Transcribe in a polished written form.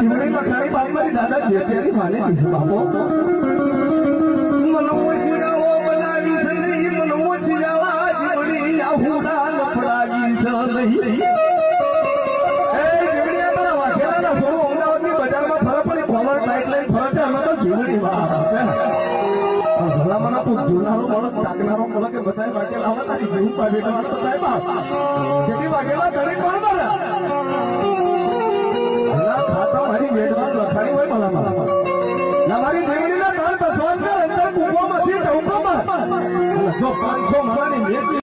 જીવડી મખાણી બાપ મારી દાદા જેતેરી માને છે બાપો મનમો સિયાવો બનાવી છે નહીં મનમો સિયાવા જીવડી આહુડા લફડાવી છે નહીં એ જીવડીયા તારા વાઘેલાના સોરો અમદાવાદની બજારમાં ફરક પડી કોલર ટાઈટ લઈને ફરક અમે તો જીવડી વાહ ભલા મને કોઈ જોનારો મળો ટાકનારો મળો કે બધાય વાઘેલા આવે તારી જેવું પાડેલા તો થાય બાપ જેથી વાઘેલા ઘડી કોણ મળે ખાતા મારી વેડવાન લખાણી હોય ભલામાં મારી જીવડીના ત્રણ બસવાન અંદર કૂવામાં 500 મારાની